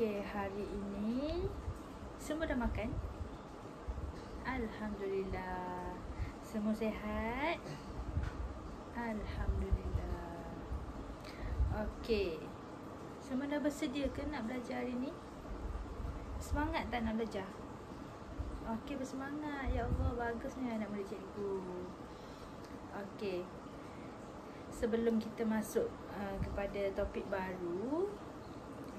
Okey, hari ini semua dah makan? Alhamdulillah. Semua sihat? Alhamdulillah. Okey. Semua dah bersedia ke nak belajar hari ni? Semangat tak nak belajar? Okey, bersemangat. Ya Allah, bagusnya anak murid cikgu. Okey. Sebelum kita masuk kepada topik baru,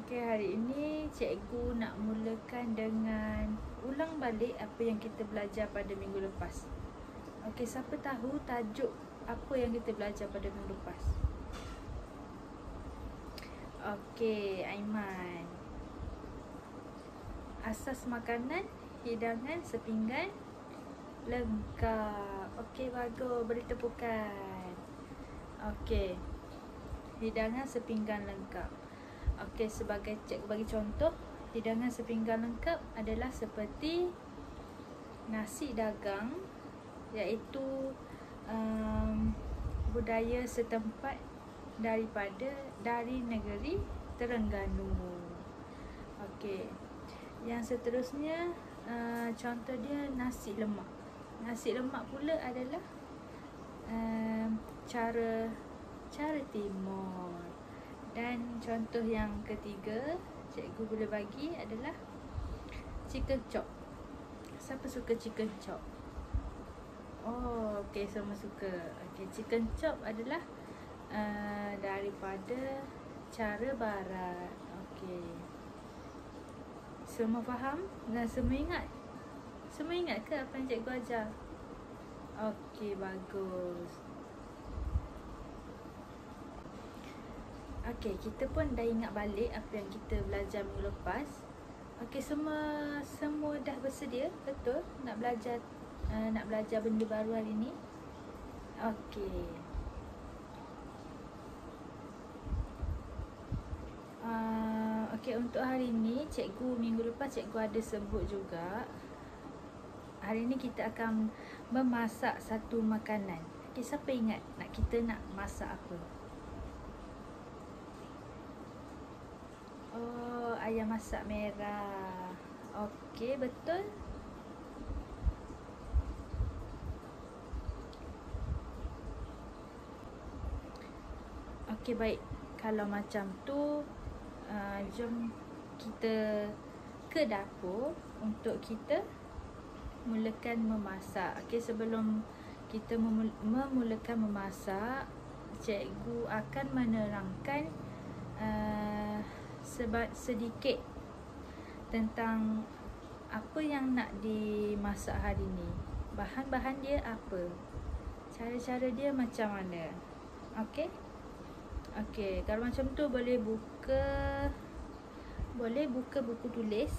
okey, hari ini cikgu nak mulakan dengan ulang balik apa yang kita belajar pada minggu lepas. Okey, siapa tahu tajuk apa yang kita belajar pada minggu lepas? Okey, Aiman. Asas makanan, hidangan, sepinggan lengkap. Okey, bagus. Beri tepukan. Okey. Hidangan sepinggan lengkap. Okey, sebagai cikgu bagi contoh, hidangan sepinggan lengkap adalah seperti nasi dagang, iaitu budaya setempat dari negeri Terengganu. Okey. Yang seterusnya contoh dia nasi lemak. Nasi lemak pula adalah cara timur. Dan contoh yang ketiga cikgu boleh bagi adalah chicken chop. Siapa suka chicken chop? Oh, okey, semua suka. Okey, chicken chop adalah daripada cara barat. Okey. Semua faham dan semua ingat? Semua ingat ke apa yang cikgu ajar? Okey, bagus. Okey, kita pun dah ingat balik apa yang kita belajar minggu lepas. Okey, semua dah bersedia, betul? Nak belajar benda baru hari ni? Okey. Okey, untuk hari ni minggu lepas cikgu ada sebut juga. Hari ni kita akan memasak satu makanan. Okey, siapa ingat kita nak masak apa? Oh, ayam masak merah. Okey, betul. Okey, baik. Kalau macam tu, jom kita ke dapur untuk kita mulakan memasak. Okey, sebelum kita memulakan memasak, cikgu akan menerangkan sedikit tentang apa yang nak dimasak hari ni. Bahan-bahan dia apa? Cara-cara dia macam mana? Okey? Okey, kalau macam tu boleh buka buku tulis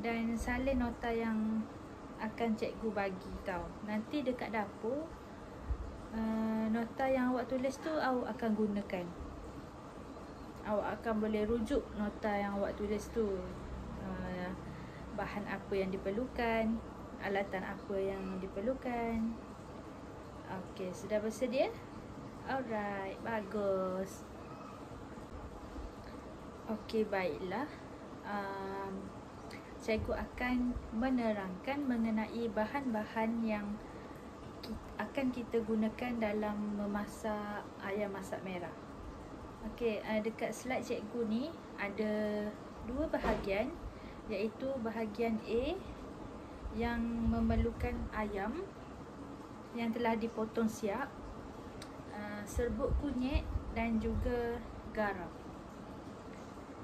dan salin nota yang akan cikgu bagi tahu. Nanti dekat dapur nota yang awak tulis tu awak akan gunakan. Awak akan boleh rujuk nota yang awak tulis tu. Bahan apa yang diperlukan, alatan apa yang diperlukan. Okey, sudah bersedia? Alright, bagus. Okey, baiklah. Cikgu akan menerangkan mengenai bahan-bahan yang akan kita gunakan dalam memasak ayam masak merah. Okey, dekat slide cikgu ni ada dua bahagian, iaitu bahagian A yang memerlukan ayam yang telah dipotong siap, serbuk kunyit dan juga garam.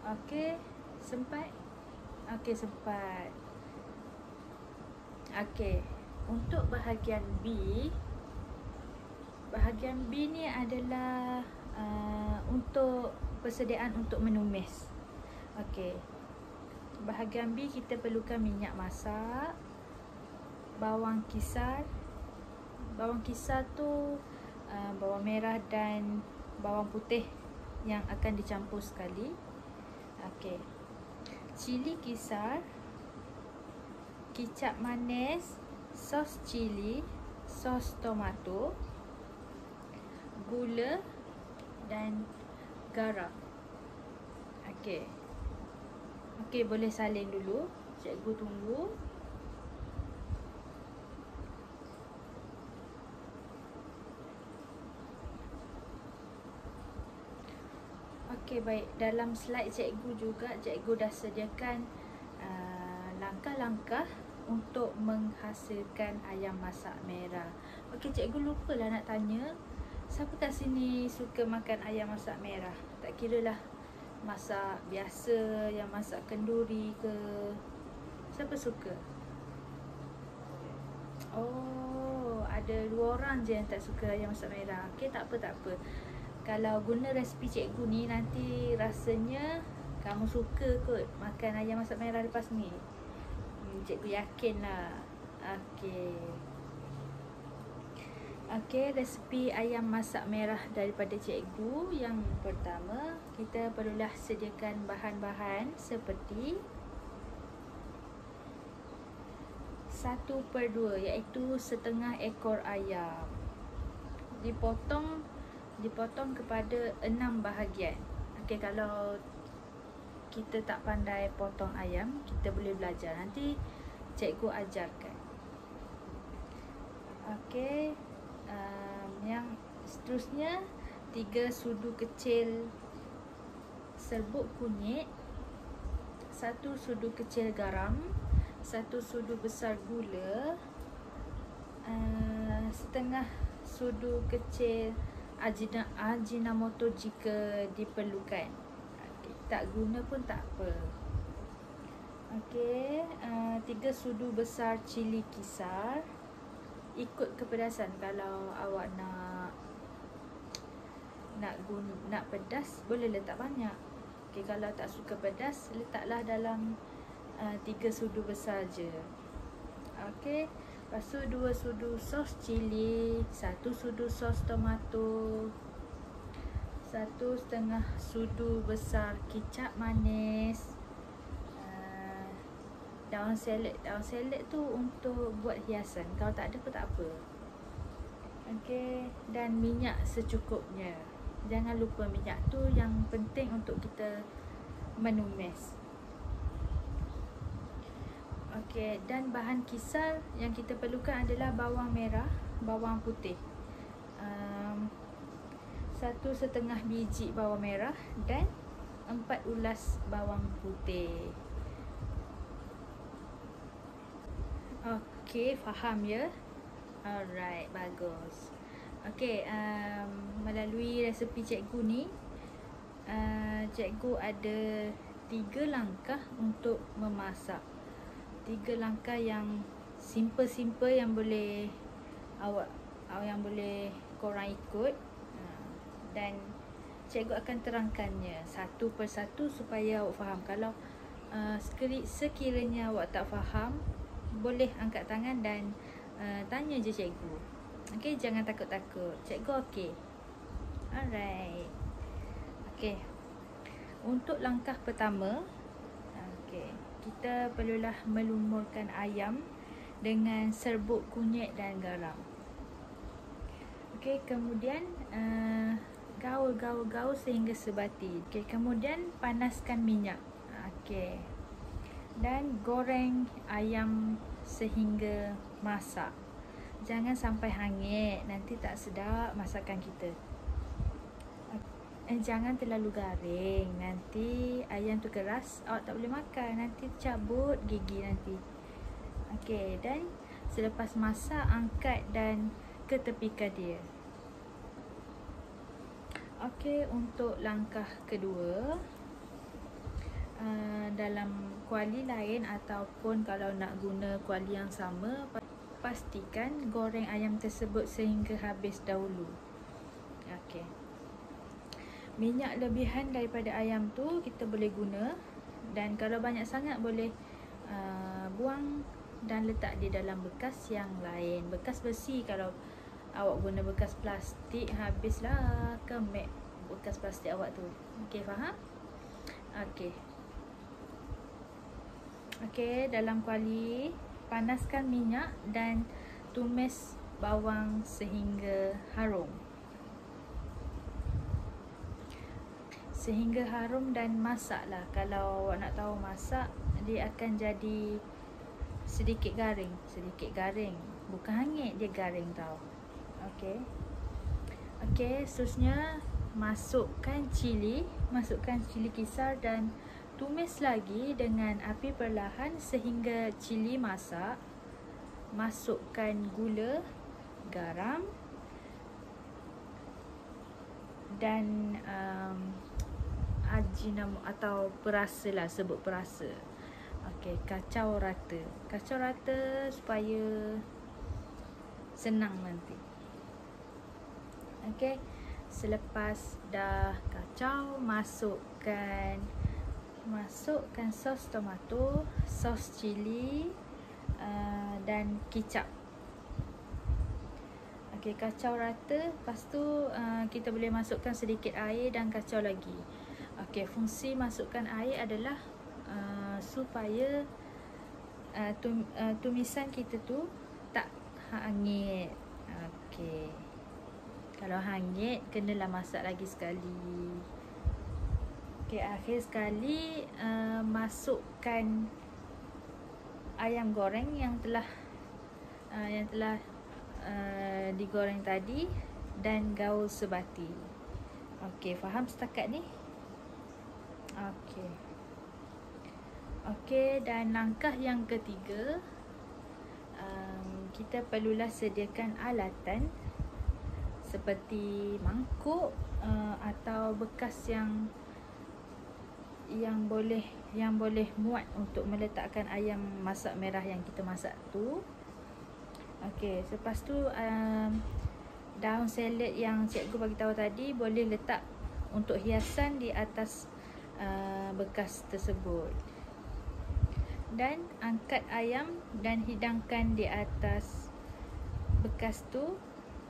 Okey, sempat? Okey, sempat. Okey, untuk bahagian B ni adalah untuk persediaan untuk menumis. Okey. Bahagian B kita perlukan minyak masak, bawang kisar. Bawang kisar tu bawang merah dan bawang putih yang akan dicampur sekali. Okey. Cili kisar, kicap manis, sos cili, sos tomato, gula dan garam. Okey. Okey, boleh salin dulu. Cikgu tunggu. Okey, baik. Dalam slide cikgu juga, cikgu dah sediakan langkah-langkah untuk menghasilkan ayam masak merah. Okey, cikgu lupalah nak tanya, siapa kat sini suka makan ayam masak merah? Tak kira lah masak biasa, yang masak kenduri ke, siapa suka? Oh, ada 2 orang je yang tak suka ayam masak merah. Okey, tak apa, tak apa. Kalau guna resipi cikgu ni, nanti rasanya kamu suka kot makan ayam masak merah lepas ni. Cikgu yakin lah. Okey. Okey, resipi ayam masak merah daripada cikgu. Yang pertama, kita perlulah sediakan bahan-bahan seperti 1/2, iaitu setengah ekor ayam. Dipotong kepada 6 bahagian. Okey, kalau kita tak pandai potong ayam, kita boleh belajar. Nanti cikgu ajarkan. Okey, yang seterusnya 3 sudu kecil serbuk kunyit, 1 sudu kecil garam, 1 sudu besar gula, setengah sudu kecil Ajinomoto jika diperlukan. Tak guna pun tak apa. Okey, 3 sudu besar cili kisar. Ikut kepedasan. Kalau awak nak pedas, boleh letak banyak. Okey, kalau tak suka pedas, letaklah dalam 3 sudu besar je. Okey. Lepas tu 2 sudu sos cili, 1 sudu sos tomato, 1/2 sudu besar kicap manis, daun seled. Daun seled tu untuk buat hiasan. Kalau tak ada pun tak apa. Okey, dan minyak secukupnya. Jangan lupa minyak tu yang penting untuk kita menumis. Okey, dan bahan kisar yang kita perlukan adalah bawang merah, bawang putih, 1/2 biji bawang merah dan 4 ulas bawang putih. Okey, faham ya? Alright, bagus. Okey, melalui resepi cikgu ni, cikgu ada 3 langkah untuk memasak. 3 langkah yang simple-simple yang boleh yang boleh korang ikut, dan cikgu akan terangkannya satu persatu supaya awak faham. Kalau sekiranya awak tak faham, boleh angkat tangan dan tanya je cikgu. Okey, jangan takut-takut. Cikgu okey. Alright. Okey. Untuk langkah pertama, okey, kita perlulah melumurkan ayam dengan serbuk kunyit dan garam. Okey, kemudian gaul sehingga sebati. Okey, kemudian panaskan minyak. Okey. Dan goreng ayam sehingga masak. Jangan sampai hangit, nanti tak sedap masakan kita. Jangan terlalu garing, nanti ayam tu keras, awak tak boleh makan, nanti cabut gigi nanti. Okey, dan selepas masak, angkat dan ketepikan dia. Okey, untuk langkah kedua, dalam kuali lain ataupun kalau nak guna kuali yang sama, pastikan goreng ayam tersebut sehingga habis dahulu. Okey. Minyak lebihan daripada ayam tu kita boleh guna, dan kalau banyak sangat boleh buang dan letak di dalam bekas yang lain. Bekas besi, kalau awak guna bekas plastik, habislah kemek bekas plastik awak tu. Okey, faham? Okey. Okey, dalam kuali panaskan minyak dan tumis bawang sehingga harum. sehingga harum dan masaklah. Kalau awak nak tahu masak, dia akan jadi sedikit garing, bukan hangit, dia garing tau. Okey, seterusnya masukkan cili kisar dan tumis lagi dengan api perlahan sehingga cili masak. Masukkan gula, garam dan ajinomoto atau perasa lah, sebut perasa. Okey, kacau rata supaya senang nanti. Okey, selepas dah kacau, masukkan sos tomato, sos cili dan kicap. Okey, kacau rata. Lepas tu kita boleh masukkan sedikit air dan kacau lagi. Okey, fungsi masukkan air adalah supaya tumisan kita tu tak hangit. Okey, kalau hangit kenalah masak lagi sekali. Okey, akhir sekali masukkan ayam goreng yang telah digoreng tadi dan gaul sebati. Okey, faham setakat ni? Okey, dan langkah yang ketiga, kita perlulah sediakan alatan seperti mangkuk atau bekas yang boleh muat untuk meletakkan ayam masak merah yang kita masak tu. Okey, selepas tu daun salad yang cikgu bagi tahu tadi boleh letak untuk hiasan di atas bekas tersebut. Dan angkat ayam dan hidangkan di atas bekas tu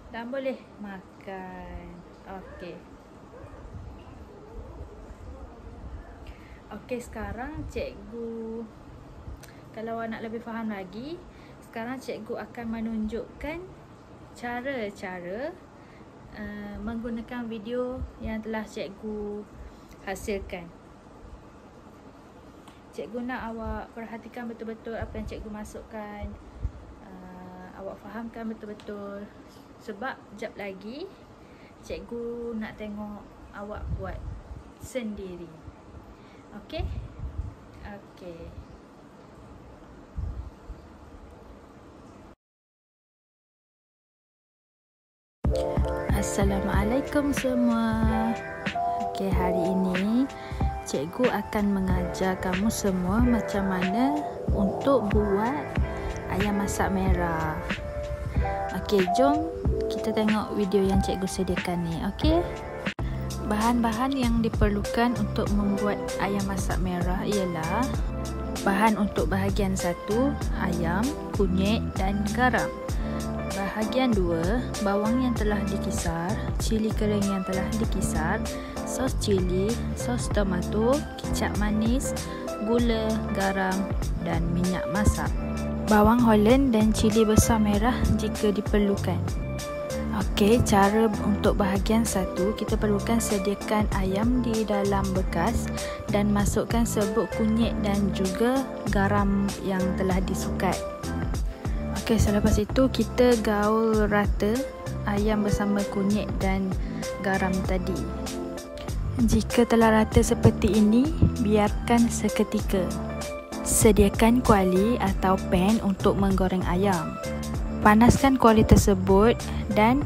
dan boleh makan. Okey, sekarang cikgu, kalau awak nak lebih faham lagi, sekarang cikgu akan menunjukkan cara-cara menggunakan video yang telah cikgu hasilkan. Cikgu nak awak perhatikan betul-betul apa yang cikgu masukkan. Awak fahamkan betul-betul. Sebab jap lagi cikgu nak tengok awak buat sendiri. Okey? Assalamualaikum semua. Okey, hari ini cikgu akan mengajar kamu semua macam mana untuk buat ayam masak merah. Okey, jom kita tengok video yang cikgu sediakan ni. Okey, bahan-bahan yang diperlukan untuk membuat ayam masak merah ialah bahan untuk bahagian 1, ayam, kunyit dan garam. Bahagian 2, bawang yang telah dikisar, cili kering yang telah dikisar, sos cili, sos tomato, kicap manis, gula, garam dan minyak masak. Bawang Holland dan cili besar merah jika diperlukan. Okey, cara untuk bahagian 1, kita perlukan sediakan ayam di dalam bekas dan masukkan serbuk kunyit dan juga garam yang telah disukat. Okey, selepas itu kita gaul rata ayam bersama kunyit dan garam tadi. Jika telah rata seperti ini, biarkan seketika. Sediakan kuali atau pan untuk menggoreng ayam. Panaskan kuali tersebut dan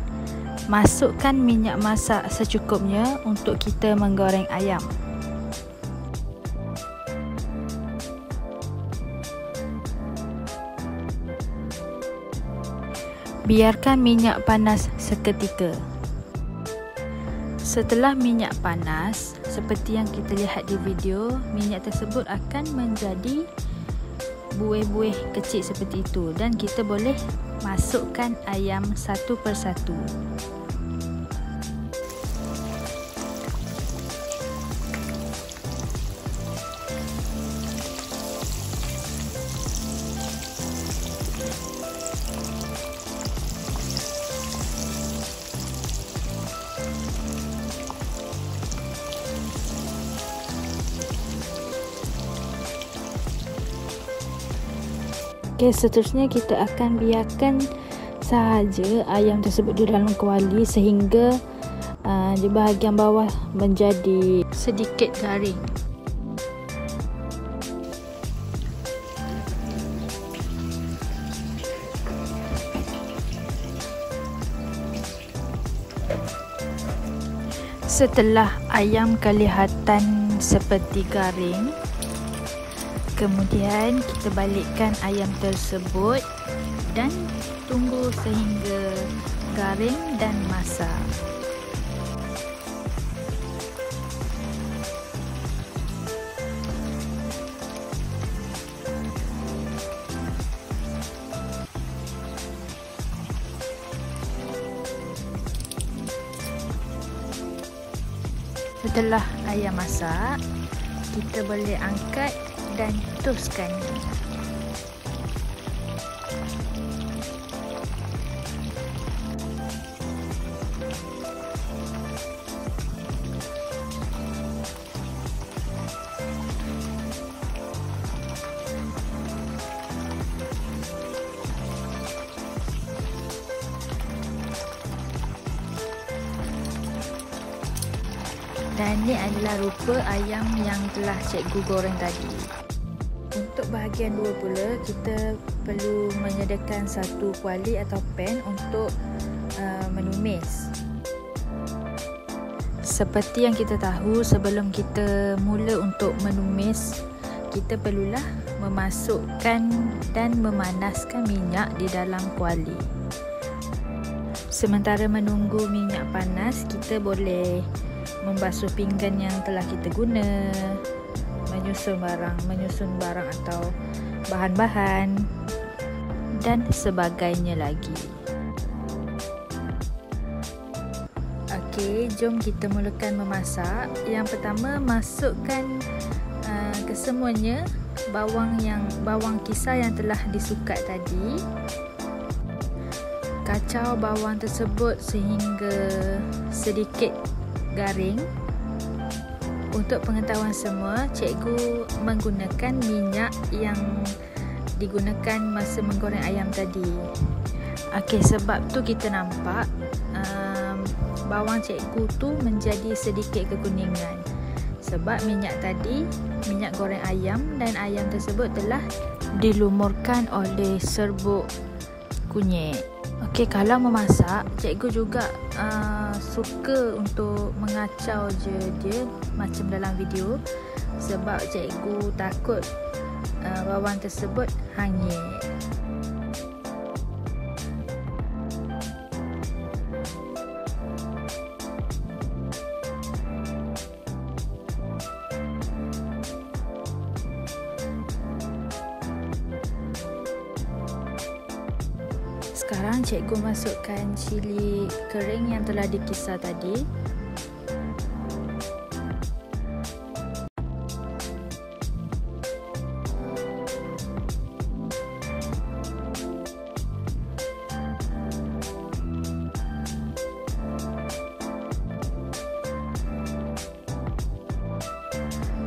masukkan minyak masak secukupnya untuk kita menggoreng ayam. Biarkan minyak panas seketika. Setelah minyak panas, seperti yang kita lihat di video, minyak tersebut akan menjadi buih-buih kecil seperti itu dan kita boleh masukkan ayam satu persatu. Okey, seterusnya kita akan biarkan sahaja ayam tersebut di dalam kuali sehingga di bahagian bawah menjadi sedikit garing. Setelah ayam kelihatan seperti garing, kemudian kita balikkan ayam tersebut dan tunggu sehingga garing dan masak. Setelah ayam masak, kita boleh angkat dan toskannya. Dan ini adalah rupa ayam yang telah cikgu goreng tadi. Untuk bahagian dua pula, kita perlu menyediakan satu kuali atau pan untuk menumis. Seperti yang kita tahu, sebelum kita mula untuk menumis, kita perlulah memasukkan dan memanaskan minyak di dalam kuali. Sementara menunggu minyak panas, kita boleh membasuh pinggan yang telah kita guna, menyusun barang atau bahan-bahan dan sebagainya lagi. Okey, jom kita mulakan memasak. Yang pertama, masukkan kesemuanya bawang kisar yang telah disukat tadi. Kacau bawang tersebut sehingga sedikit garing. Untuk pengetahuan semua, cikgu menggunakan minyak yang digunakan masa menggoreng ayam tadi. Okey, sebab tu kita nampak bawang cikgu tu menjadi sedikit kekuningan. Sebab minyak tadi, minyak goreng ayam, dan ayam tersebut telah dilumurkan oleh serbuk kunyit. Okey, kalau memasak, cikgu juga suka untuk mengacau je dia macam dalam video, sebab cikgu takut bawang tersebut hanyut. Sekarang cikgu masukkan cili kering yang telah dikisar tadi.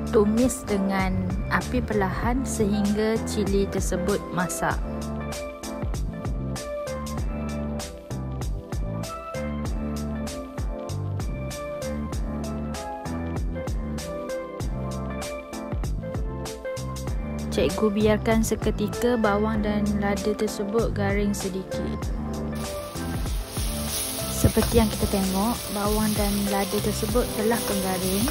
Tumis dengan api perlahan sehingga cili tersebut masak. Cikgu biarkan seketika bawang dan lada tersebut garing sedikit. Seperti yang kita tengok, bawang dan lada tersebut telah pun garing.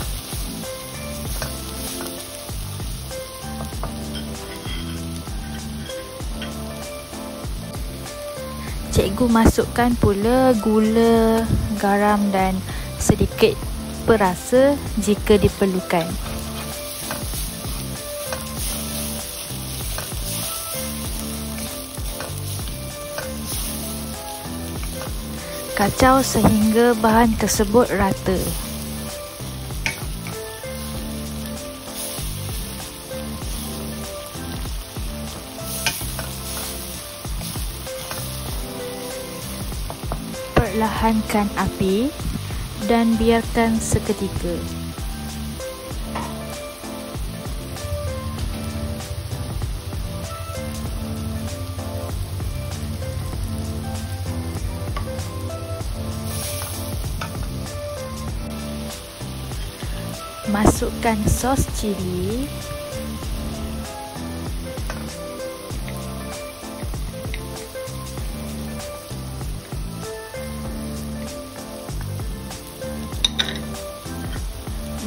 Cikgu masukkan pula gula, garam dan sedikit perasa jika diperlukan. Kacau sehingga bahan tersebut rata. Perlahankan api dan biarkan seketika. Masukkan sos cili,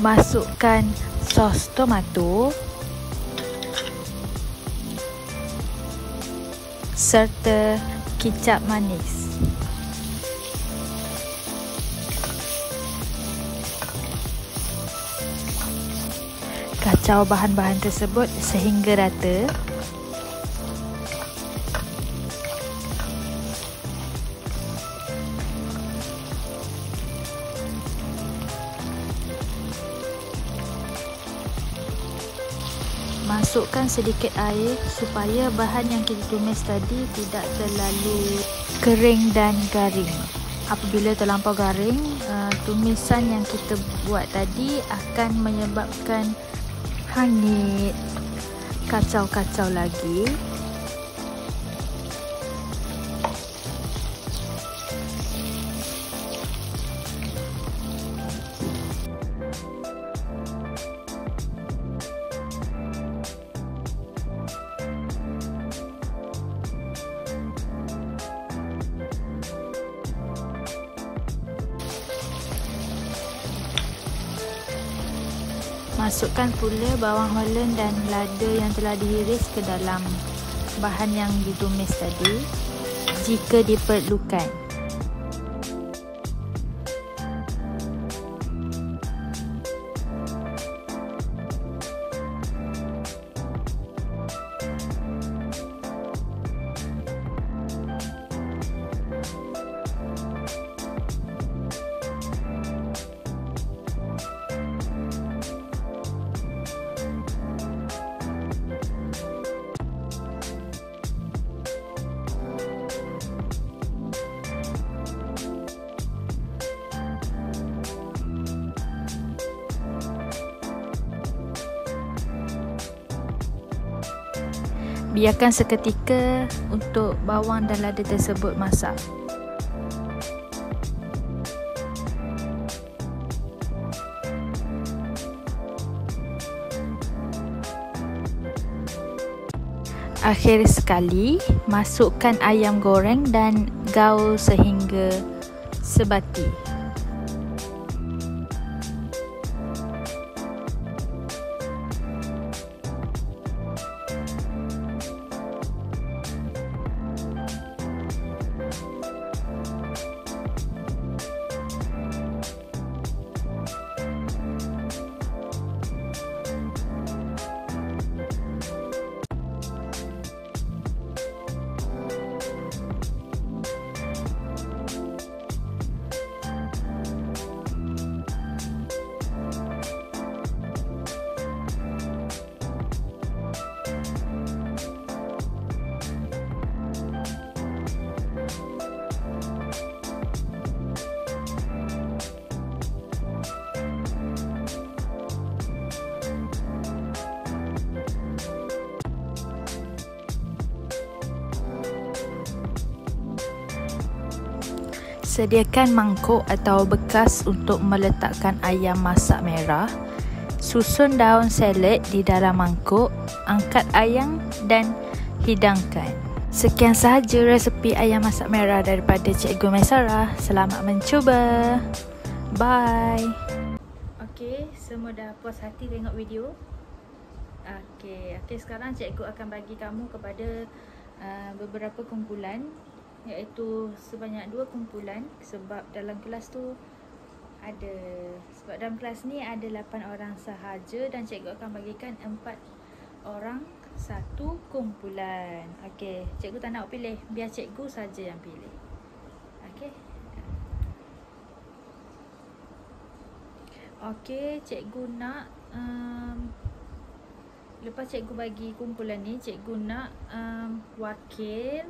masukkan sos tomato serta kicap manis. Kacau bahan-bahan tersebut sehingga rata. Masukkan sedikit air supaya bahan yang kita tumis tadi tidak terlalu kering dan garing. Apabila terlampau garing, tumisan yang kita buat tadi akan menyebabkan hangit, kacau-kacau lagi. Masukkan pula bawang holland dan lada yang telah diiris ke dalam bahan yang ditumis tadi jika diperlukan. Biarkan seketika untuk bawang dan lada tersebut masak. Akhir sekali, masukkan ayam goreng dan gaul sehingga sebati. Sediakan mangkuk atau bekas untuk meletakkan ayam masak merah. Susun daun salad di dalam mangkuk, angkat ayam dan hidangkan. Sekian sahaja resepi ayam masak merah daripada Cikgu Maisarah. Selamat mencuba. Bye. Okey, semua dah puas hati tengok video. Okey, sekarang cikgu akan bagi kamu kepada beberapa kumpulan, iaitu sebanyak 2 kumpulan, sebab dalam kelas ni ada 8 orang sahaja dan cikgu akan bagikan 4 orang satu kumpulan. Okey, cikgu tak nak pilih, biar cikgu saja yang pilih. Okey, cikgu nak lepas cikgu bagi kumpulan ni, cikgu nak wakil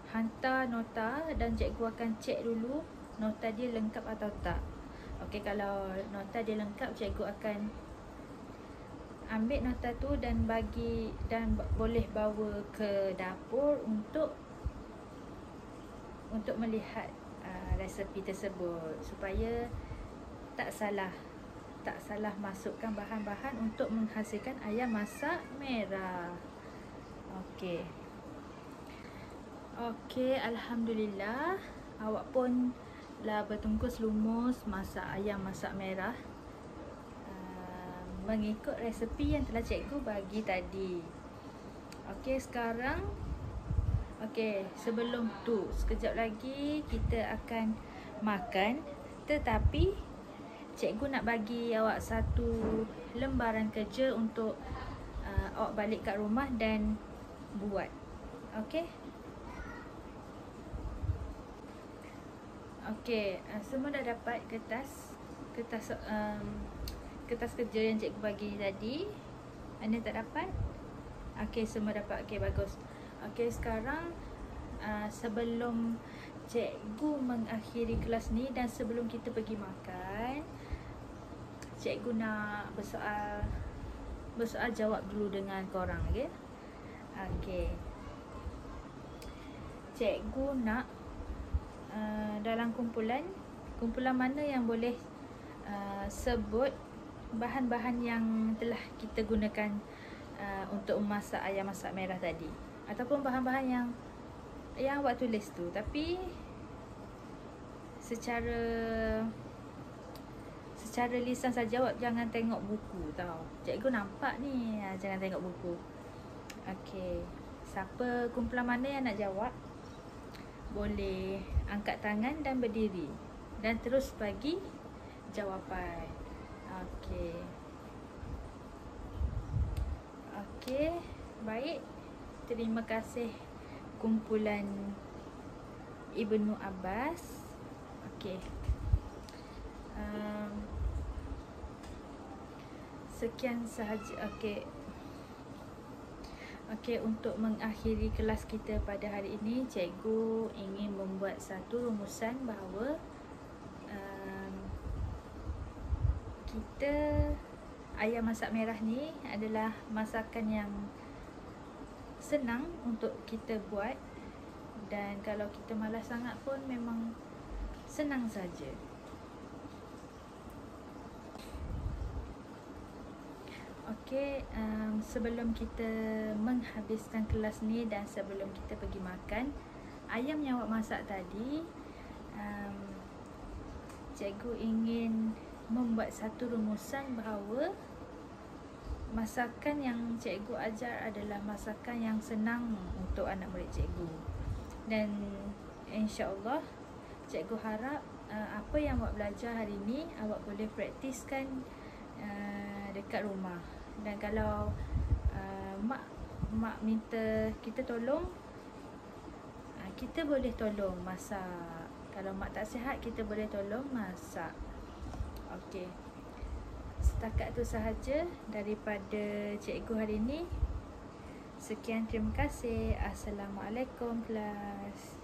hantar nota dan cikgu akan cek dulu nota dia lengkap atau tak. Okey, kalau nota dia lengkap, cikgu akan ambil nota tu dan bagi dan boleh bawa ke dapur untuk melihat resepi tersebut supaya tak salah tak salah masukkan bahan-bahan untuk menghasilkan ayam masak merah. Okey. Okey, alhamdulillah. Awak pun lah bertungkus lumus masak ayam masak merah mengikut resepi yang telah cikgu bagi tadi. Okey, sekarang sebelum tu sekejap lagi kita akan makan, tetapi cikgu nak bagi awak satu lembaran kerja untuk awak balik kat rumah dan buat. Okey. Okey, semua dah dapat kertas kerja yang cikgu bagi tadi? Anda tak dapat? Okey, semua dapat. Okey, bagus. Okey, sekarang sebelum cikgu mengakhiri kelas ni dan sebelum kita pergi makan, cikgu nak bersoal jawab dulu dengan korang, okey? Okey. Cikgu nak dalam kumpulan mana yang boleh sebut bahan-bahan yang telah kita gunakan untuk memasak ayam masak merah tadi, ataupun bahan-bahan yang awak tulis tu, tapi secara lisan saja. Awak jangan tengok buku tau. Cikgu nampak ni, jangan tengok buku. Okey, siapa kumpulan mana yang nak jawab, boleh angkat tangan dan berdiri dan terus bagi jawapan. Okey, baik. Terima kasih kumpulan Ibnu Abbas. Okey. Sekian sahaja. Okey, untuk mengakhiri kelas kita pada hari ini, cikgu ingin membuat satu rumusan bahawa ayam masak merah ni adalah masakan yang senang untuk kita buat, dan kalau kita malas sangat pun memang senang saja. Okey, sebelum kita menghabiskan kelas ni dan sebelum kita pergi makan, ayam yang awak masak tadi, cikgu ingin membuat satu rumusan bahawa masakan yang cikgu ajar adalah masakan yang senang untuk anak murid cikgu. Dan insya-Allah cikgu harap apa yang awak belajar hari ni awak boleh praktiskan dekat rumah. Dan kalau mak minta kita tolong, kita boleh tolong masak. Kalau mak tak sihat, kita boleh tolong masak. Okey, setakat tu sahaja daripada cikgu hari ini. Sekian, terima kasih. Assalamualaikum kelas.